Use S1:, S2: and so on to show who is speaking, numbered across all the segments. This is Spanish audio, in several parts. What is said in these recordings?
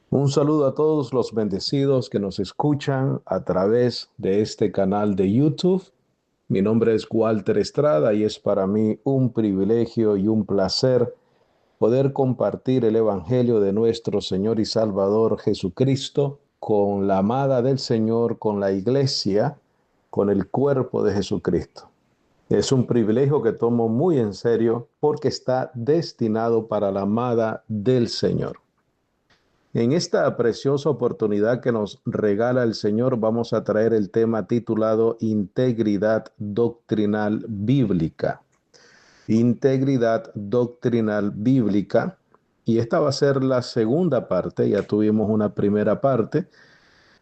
S1: Un saludo a todos los bendecidos que nos escuchan a través de este canal de YouTube. Mi nombre es Walter Estrada y es para mí un privilegio y un placer poder compartir el Evangelio de nuestro Señor y Salvador Jesucristo con la amada del Señor, con la iglesia, con el cuerpo de Jesucristo. Es un privilegio que tomo muy en serio porque está destinado para la amada del Señor. En esta preciosa oportunidad que nos regala el Señor, vamos a traer el tema titulado Integridad Doctrinal Bíblica. Integridad Doctrinal Bíblica. Y esta va a ser la segunda parte, ya tuvimos una primera parte,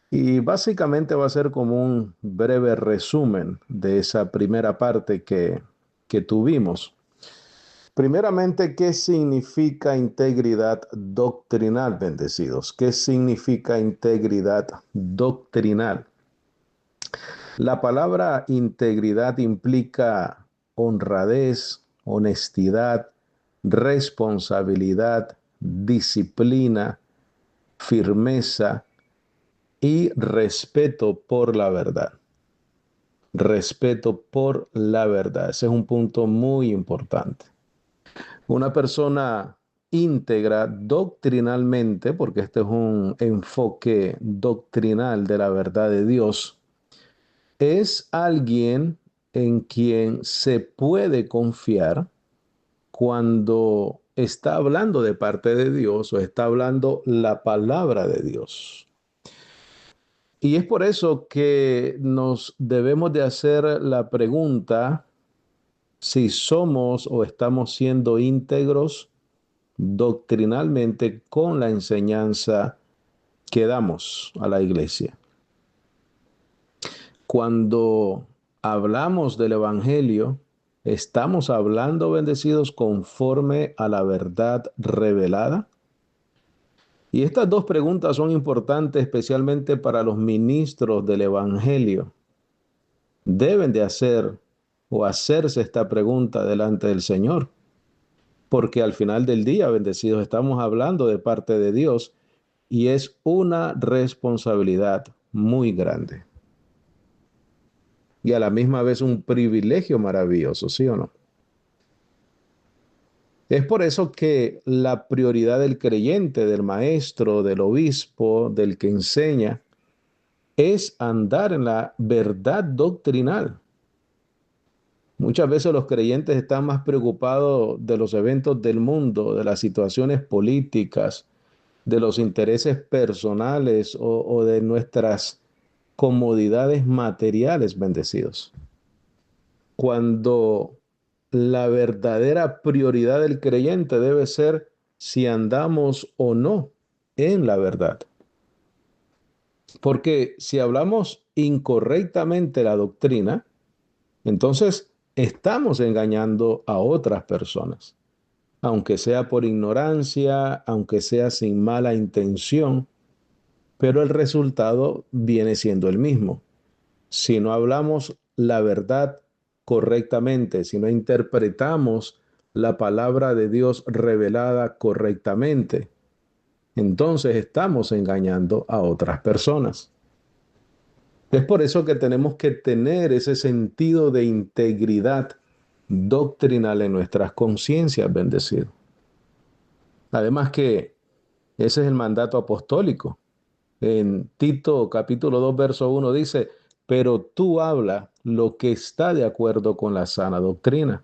S1: y básicamente va a ser como un breve resumen de esa primera parte que tuvimos. Primeramente, ¿qué significa integridad doctrinal, bendecidos? ¿Qué significa integridad doctrinal? La palabra integridad implica honradez, honestidad, responsabilidad, disciplina, firmeza y respeto por la verdad. Respeto por la verdad. Ese es un punto muy importante. Una persona íntegra doctrinalmente, porque este es un enfoque doctrinal de la verdad de Dios, es alguien en quien se puede confiar cuando está hablando de parte de Dios o está hablando la palabra de Dios. Y es por eso que nos debemos de hacer la pregunta si somos o estamos siendo íntegros doctrinalmente con la enseñanza que damos a la iglesia. Cuando hablamos del Evangelio, estamos hablando, bendecidos, conforme a la verdad revelada. Y estas dos preguntas son importantes especialmente para los ministros del Evangelio. Deben de hacer o hacerse esta pregunta delante del Señor, porque al final del día, bendecidos, estamos hablando de parte de Dios y es una responsabilidad muy grande. Y a la misma vez un privilegio maravilloso, ¿sí o no? Es por eso que la prioridad del creyente, del maestro, del obispo, del que enseña, es andar en la verdad doctrinal. Muchas veces los creyentes están más preocupados de los eventos del mundo, de las situaciones políticas, de los intereses personales o de nuestras comodidades materiales, bendecidos. Cuando la verdadera prioridad del creyente debe ser si andamos o no en la verdad. Porque si hablamos incorrectamente la doctrina, entonces estamos engañando a otras personas, aunque sea por ignorancia, aunque sea sin mala intención, pero el resultado viene siendo el mismo. Si no hablamos la verdad correctamente, si no interpretamos la palabra de Dios revelada correctamente, entonces estamos engañando a otras personas. Es por eso que tenemos que tener ese sentido de integridad doctrinal en nuestras conciencias, bendecido. Además que ese es el mandato apostólico. En Tito capítulo 2 verso 1 dice, pero tú habla lo que está de acuerdo con la sana doctrina.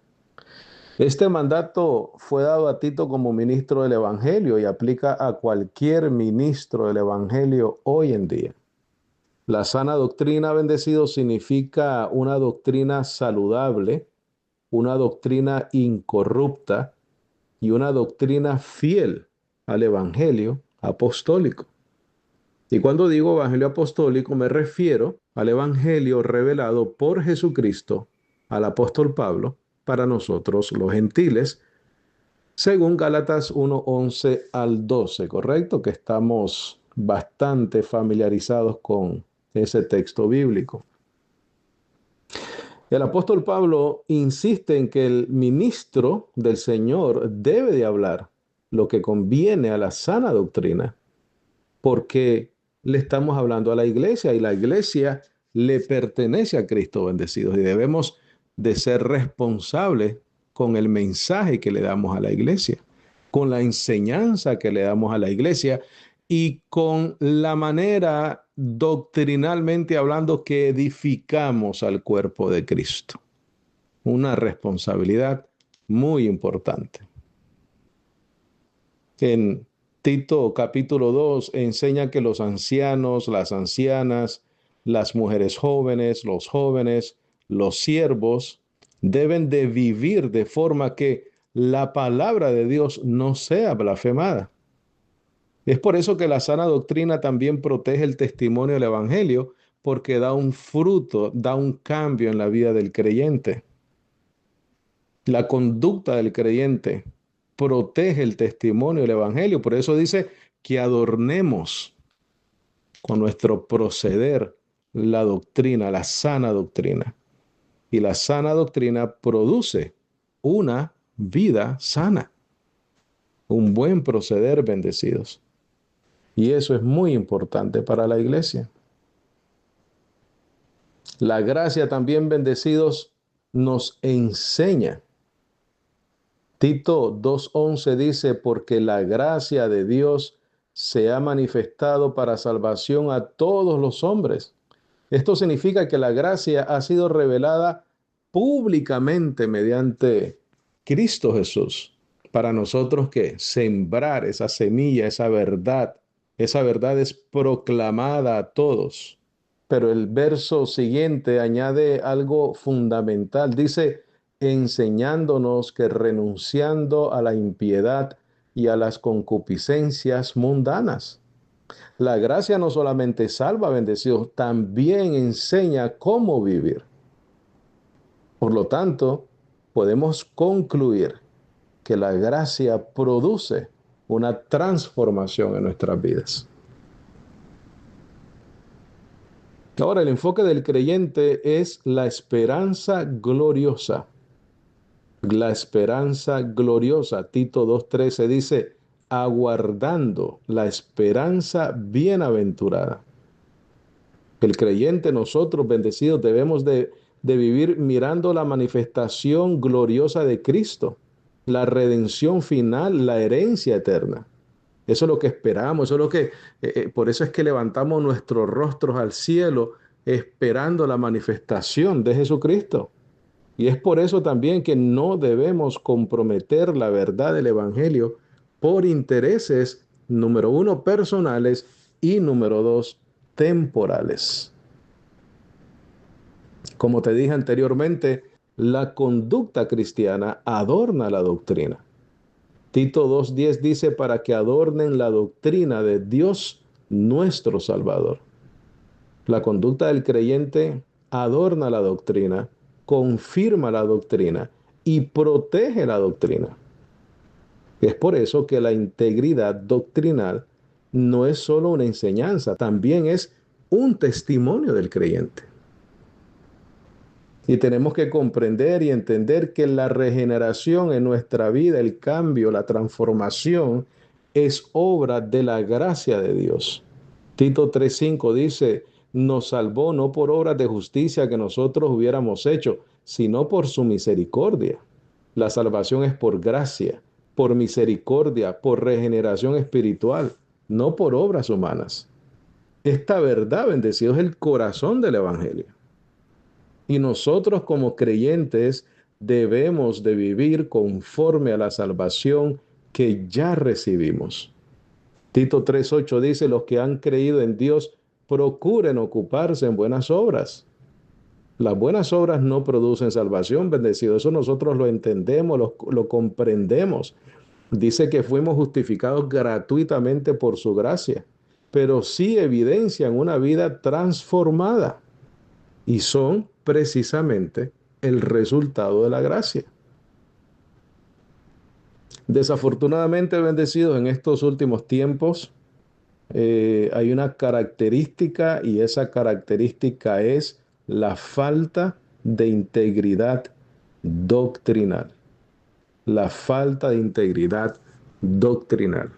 S1: Este mandato fue dado a Tito como ministro del Evangelio y aplica a cualquier ministro del Evangelio hoy en día. La sana doctrina, bendecido, significa una doctrina saludable, una doctrina incorrupta y una doctrina fiel al Evangelio apostólico. Y cuando digo evangelio apostólico, me refiero al evangelio revelado por Jesucristo al apóstol Pablo para nosotros los gentiles, según Gálatas 1:11 al 12, ¿correcto? Que estamos bastante familiarizados con ese texto bíblico. El apóstol Pablo insiste en que el ministro del Señor debe de hablar lo que conviene a la sana doctrina porque le estamos hablando a la iglesia y la iglesia le pertenece a Cristo, bendecidos, y debemos de ser responsables con el mensaje que le damos a la iglesia, con la enseñanza que le damos a la iglesia y con la manera doctrinalmente hablando que edificamos al cuerpo de Cristo. Una responsabilidad muy importante. En Tito capítulo 2 enseña que los ancianos, las ancianas, las mujeres jóvenes, los siervos deben de vivir de forma que la palabra de Dios no sea blasfemada. Es por eso que la sana doctrina también protege el testimonio del evangelio, porque da un fruto, da un cambio en la vida del creyente. La conducta del creyente protege el testimonio del evangelio. Por eso dice que adornemos con nuestro proceder la doctrina, la sana doctrina. Y la sana doctrina produce una vida sana, un buen proceder, bendecidos. Y eso es muy importante para la iglesia. La gracia también, bendecidos, nos enseña. Tito 2:11 dice, porque la gracia de Dios se ha manifestado para salvación a todos los hombres. Esto significa que la gracia ha sido revelada públicamente mediante Cristo Jesús. Para nosotros que sembrar esa semilla, esa verdad es proclamada a todos. Pero el verso siguiente añade algo fundamental. Dice, enseñándonos que renunciando a la impiedad y a las concupiscencias mundanas. La gracia no solamente salva, bendecidos, también enseña cómo vivir. Por lo tanto, podemos concluir que la gracia produce una transformación en nuestras vidas. Ahora, el enfoque del creyente es la esperanza gloriosa. La esperanza gloriosa. Tito 2:13 dice, aguardando la esperanza bienaventurada. El creyente, nosotros bendecidos, debemos de vivir mirando la manifestación gloriosa de Cristo, la redención final, la herencia eterna. Eso es lo que esperamos, eso es lo que, por eso es que levantamos nuestros rostros al cielo esperando la manifestación de Jesucristo. Y es por eso también que no debemos comprometer la verdad del Evangelio por intereses, número uno, personales y número dos, temporales. Como te dije anteriormente, la conducta cristiana adorna la doctrina. Tito 2:10 dice para que adornen la doctrina de Dios nuestro Salvador. La conducta del creyente adorna la doctrina, confirma la doctrina y protege la doctrina. Es por eso que la integridad doctrinal no es solo una enseñanza, también es un testimonio del creyente. Y tenemos que comprender y entender que la regeneración en nuestra vida, el cambio, la transformación, es obra de la gracia de Dios. Tito 3:5 dice, nos salvó no por obras de justicia que nosotros hubiéramos hecho, sino por su misericordia. La salvación es por gracia, por misericordia, por regeneración espiritual, no por obras humanas. Esta verdad, bendecido, es el corazón del Evangelio. Y nosotros como creyentes debemos de vivir conforme a la salvación que ya recibimos. Tito 3:8 dice, los que han creído en Dios procuren ocuparse en buenas obras. Las buenas obras no producen salvación, bendecido. Eso nosotros lo entendemos, lo comprendemos. Dice que fuimos justificados gratuitamente por su gracia, pero sí evidencian una vida transformada y son precisamente el resultado de la gracia. Desafortunadamente, bendecidos, en estos últimos tiempos hay una característica y esa característica es la falta de integridad doctrinal. La falta de integridad doctrinal.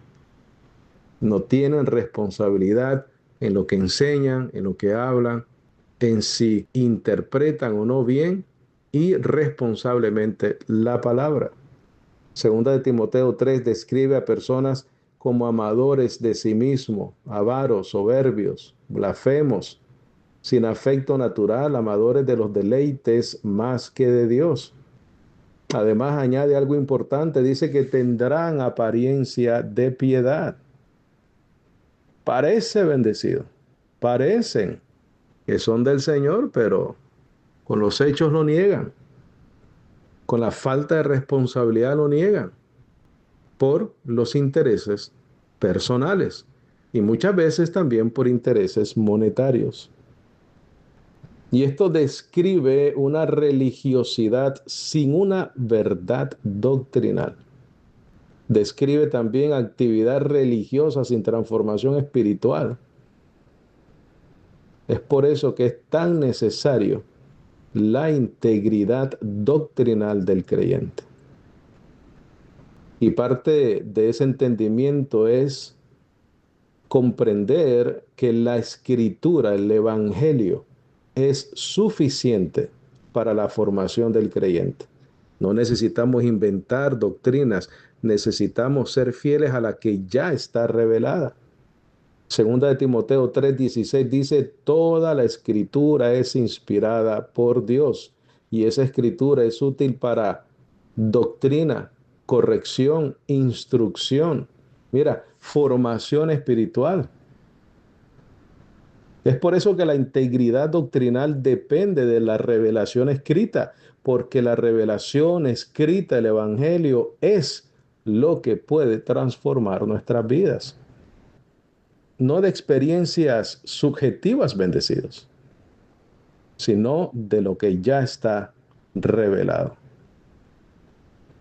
S1: No tienen responsabilidad en lo que enseñan, en lo que hablan, en si interpretan o no bien y responsablemente la palabra. Segunda de Timoteo 3 describe a personas como amadores de sí mismo, avaros, soberbios, blasfemos, sin afecto natural, amadores de los deleites más que de Dios. Además añade algo importante, dice que tendrán apariencia de piedad. Parece bendecido, parecen que son del Señor, pero con los hechos lo niegan, con la falta de responsabilidad lo niegan por los intereses personales y muchas veces también por intereses monetarios. Y esto describe una religiosidad sin una verdad doctrinal. Describe también actividad religiosa sin transformación espiritual. Es por eso que es tan necesario la integridad doctrinal del creyente. Y parte de ese entendimiento es comprender que la escritura, el evangelio, es suficiente para la formación del creyente. No necesitamos inventar doctrinas, necesitamos ser fieles a la que ya está revelada. Segunda de Timoteo 3:16 dice, toda la escritura es inspirada por Dios y esa escritura es útil para doctrina, corrección, instrucción. Mira, formación espiritual. Es por eso que la integridad doctrinal depende de la revelación escrita, porque la revelación escrita, el Evangelio, es lo que puede transformar nuestras vidas. No de experiencias subjetivas bendecidos, sino de lo que ya está revelado.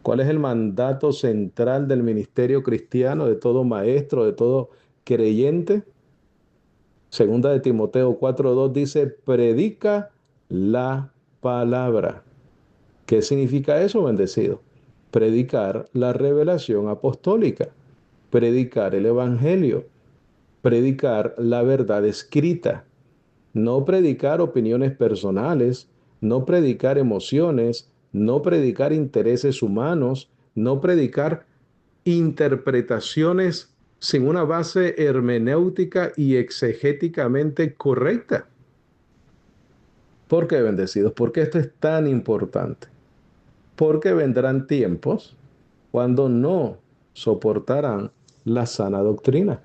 S1: ¿Cuál es el mandato central del ministerio cristiano, de todo maestro, de todo creyente? Segunda de Timoteo 4:2 dice, predica la palabra. ¿Qué significa eso, bendecido? Predicar la revelación apostólica, predicar el evangelio, predicar la verdad escrita, no predicar opiniones personales, no predicar emociones, no predicar intereses humanos, no predicar interpretaciones sin una base hermenéutica y exegéticamente correcta. ¿Por qué, bendecidos? ¿Por qué esto es tan importante? Porque vendrán tiempos cuando no soportarán la sana doctrina.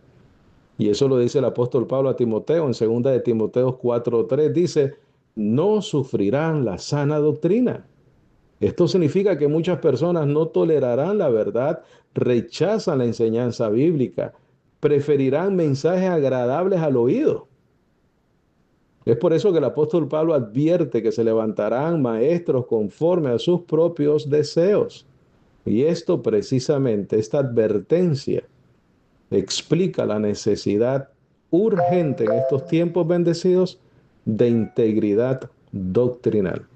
S1: Y eso lo dice el apóstol Pablo a Timoteo en segunda de Timoteo 4:3. Dice, no sufrirán la sana doctrina. Esto significa que muchas personas no tolerarán la verdad, rechazan la enseñanza bíblica, preferirán mensajes agradables al oído. Es por eso que el apóstol Pablo advierte que se levantarán maestros conforme a sus propios deseos. Y esto precisamente, esta advertencia, explica la necesidad urgente en estos tiempos bendecidos de integridad doctrinal.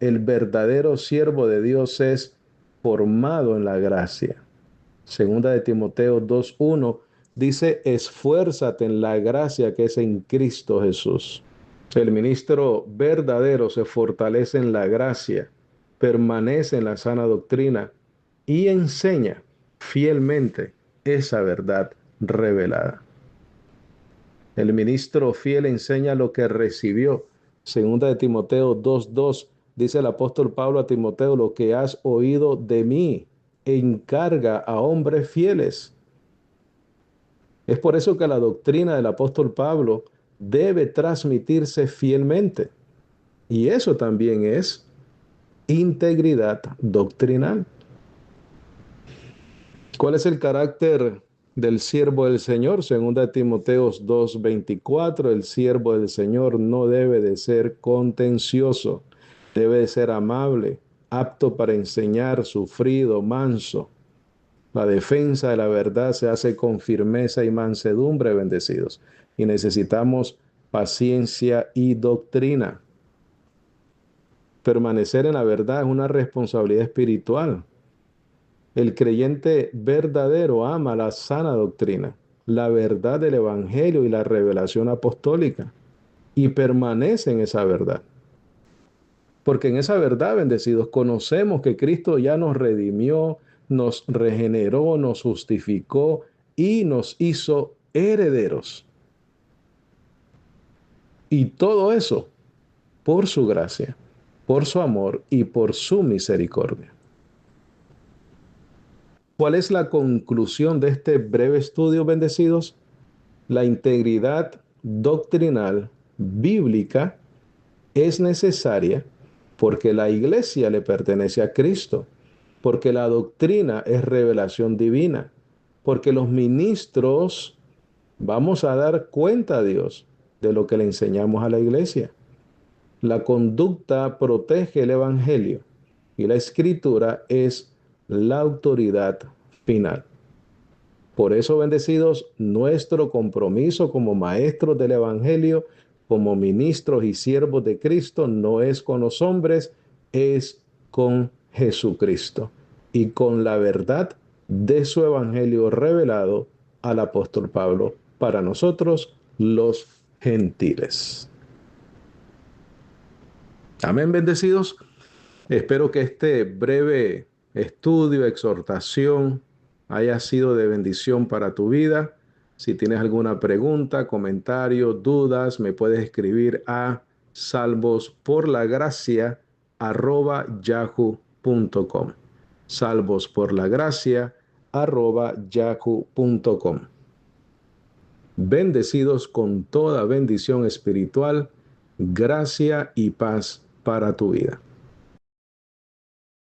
S1: El verdadero siervo de Dios es formado en la gracia. Segunda de Timoteo 2:1 dice, esfuérzate en la gracia que es en Cristo Jesús. El ministro verdadero se fortalece en la gracia, permanece en la sana doctrina y enseña fielmente esa verdad revelada. El ministro fiel enseña lo que recibió. Segunda de Timoteo 2:2 dice el apóstol Pablo a Timoteo, lo que has oído de mí, encarga a hombres fieles. Es por eso que la doctrina del apóstol Pablo debe transmitirse fielmente. Y eso también es integridad doctrinal. ¿Cuál es el carácter del siervo del Señor? Segunda Timoteo 2:24, el siervo del Señor no debe de ser contencioso, debe de ser amable, apto para enseñar, sufrido, manso. La defensa de la verdad se hace con firmeza y mansedumbre, bendecidos. Y necesitamos paciencia y doctrina. Permanecer en la verdad es una responsabilidad espiritual. El creyente verdadero ama la sana doctrina, la verdad del Evangelio y la revelación apostólica, y permanece en esa verdad. Porque en esa verdad, bendecidos, conocemos que Cristo ya nos redimió, nos regeneró, nos justificó y nos hizo herederos. Y todo eso por su gracia, por su amor y por su misericordia. ¿Cuál es la conclusión de este breve estudio, bendecidos? La integridad doctrinal bíblica es necesaria porque la iglesia le pertenece a Cristo, porque la doctrina es revelación divina, porque los ministros vamos a dar cuenta a Dios de lo que le enseñamos a la iglesia. La conducta protege el evangelio y la escritura es la autoridad final. Por eso, bendecidos, nuestro compromiso como maestros del evangelio, como ministros y siervos de Cristo, no es con los hombres, es con Jesucristo y con la verdad de su evangelio revelado al apóstol Pablo para nosotros, los gentiles. Amén, bendecidos. Espero que este breve estudio, exhortación, haya sido de bendición para tu vida. Si tienes alguna pregunta, comentario, dudas, me puedes escribir a salvosporlagracia@yahoo.com. salvosporlagracia@yahoo.com. Bendecidos con toda bendición espiritual, gracia y paz para tu vida.